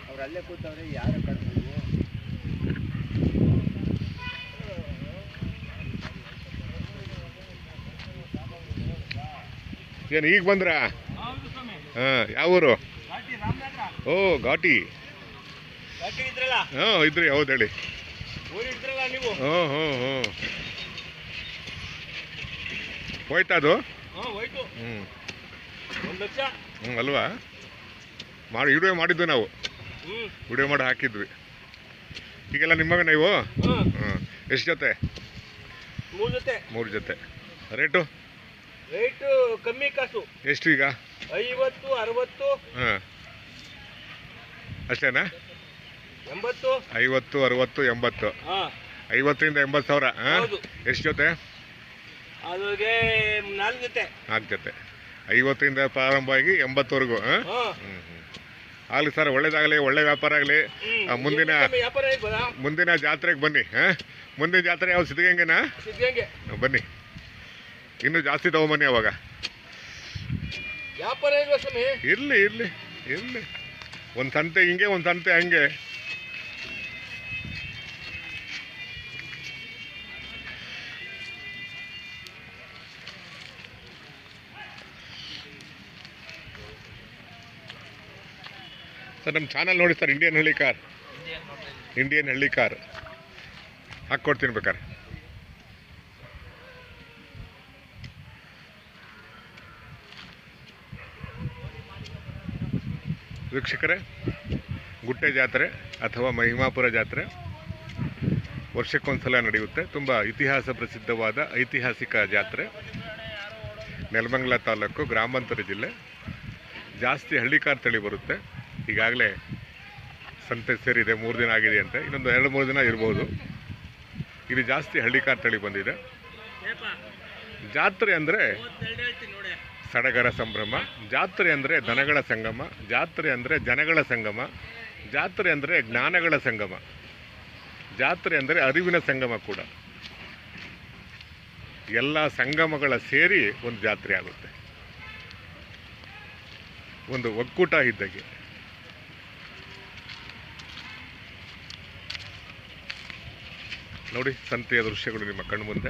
ಅವ್ರು ಅಲ್ಲೇ ಕೂತವ್ರೆ, ಯಾರು ಕಟ್ಬೋದು? ಏನು ಈಗ ಬಂದ್ರಾ? ಹಾಂ, ಯಾವ ಊರು? ಓ, ಘಾಟಿ. ಹಾಂ, ಇದ್ರಿ, ಹೌದು ಹೇಳಿ. ಹ್ಞೂ ಹ್ಞೂ ಹ್ಞೂ ಹೋಯ್ತಾ ಅದು? ಹ್ಞೂ ಹ್ಞೂ ಅಲ್ವಾ? ವಿಡಿಯೋ ಮಾಡಿದ್ವಿ ನಾವು, ವಿಡಿಯೋ ಮಾಡಿ ಹಾಕಿದ್ವಿ. ಈಗೆಲ್ಲ ನಿಮ್ಮಗ ನೀವು? ಹಾಂ. ಎಷ್ಟು ಜೊತೆ? 3 ಜೊತೆ. 3 ಜೊತೆ. ರೇಟು ಕಮ್ಮಿ ಕಾಸು. ಎಷ್ಟು ಈಗ? 50, 60. ಹಾಂ, ಅಷ್ಟೇನಾ? 80. 50, 60, 80. 50ರಿಂದ 80 ಸಾವಿರ. ಹಾಂ. ಎಷ್ಟು ಜೊತೆ? ಅಲ್ಲಿಗೆ 4 ಜೊತೆ. 4 ಜೊತೆ. 50ರಿಂದ ಪ್ರಾರಂಭ ಆಗಿ 80ವರೆಗೂ. ಹಾಂ. ಆಗಲಿ ಸರ್, ಒಳ್ಳೇದಾಗಲಿ, ಒಳ್ಳೆ ವ್ಯಾಪಾರ ಆಗಲಿ. ಮುಂದಿನ ಜಾತ್ರೆಗೆ ಬನ್ನಿ. ಹಾಂ, ಮುಂದಿನ ಜಾತ್ರೆ ಯಾವ ಸಿದ್ಧಗಂಗೆನಾ? ಬನ್ನಿ, ಇನ್ನೂ ಜಾಸ್ತಿ ತಗೊಂಬನ್ನಿ ಅವಾಗ. ವ್ಯಾಪಾರ ಇರಲಿ ಇರಲಿ ಇರಲಿ, ಒಂದು ಸಂತೆ ಹಿಂಗೆ, ಒಂದು ಸಂತೆ ಹಂಗೆ. ಸರ್, ನಮ್ಮ ಚಾನಲ್ ನೋಡಿ ಸರ್, ಇಂಡಿಯನ್ ಹಳ್ಳಿ ಕಾರ್ ಹಾಕ್ಕೊಡ್ತೀನಿ ಬೇಕಾರೆ. ವೀಕ್ಷಕರೇ, ಗುಟ್ಟೆ ಜಾತ್ರೆ ಅಥವಾ ಮಹಿಮಾಪುರ ಜಾತ್ರೆ ವರ್ಷಕ್ಕೊಂದ್ಸಲ ನಡೆಯುತ್ತೆ. ತುಂಬ ಇತಿಹಾಸ ಪ್ರಸಿದ್ಧವಾದ ಐತಿಹಾಸಿಕ ಜಾತ್ರೆ. ನೆಲಮಂಗಲ ತಾಲೂಕು, ಗ್ರಾಮಾಂತರ ಜಿಲ್ಲೆ. ಜಾಸ್ತಿ ಹಳ್ಳಿಕಾರ್ ತಳಿ ಬರುತ್ತೆ. ಈಗಾಗಲೇ ಸಂತೆ ಸೇರಿದೆ, 3 ದಿನ ಆಗಿದೆ ಅಂತೆ, ಇನ್ನೊಂದು 2-3 ದಿನ ಇರ್ಬೋದು. ಇಲ್ಲಿ ಜಾಸ್ತಿ ಹಳ್ಳಿಕಾರ್ ತಳಿ ಬಂದಿದೆ. ಜಾತ್ರೆ ಅಂದರೆ ಸಡಗರ ಸಂಭ್ರಮ, ಜಾತ್ರೆ ಅಂದರೆ ದನಗಳ ಸಂಗಮ, ಜಾತ್ರೆ ಅಂದರೆ ಜನಗಳ ಸಂಗಮ, ಜಾತ್ರೆ ಅಂದರೆ ಜ್ಞಾನಗಳ ಸಂಗಮ, ಜಾತ್ರೆ ಅಂದರೆ ಅರಿವಿನ ಸಂಗಮ ಕೂಡ. ಎಲ್ಲ ಸಂಗಮಗಳ ಸೇರಿ ಒಂದು ಜಾತ್ರೆ ಆಗುತ್ತೆ, ಒಂದು ಒಕ್ಕೂಟ ಇದ್ದಾಗೆ. ನೋಡಿ ಸಂತೆಯ ದೃಶ್ಯಗಳು ನಿಮ್ಮ ಕಣ್ಣು ಮುಂದೆ.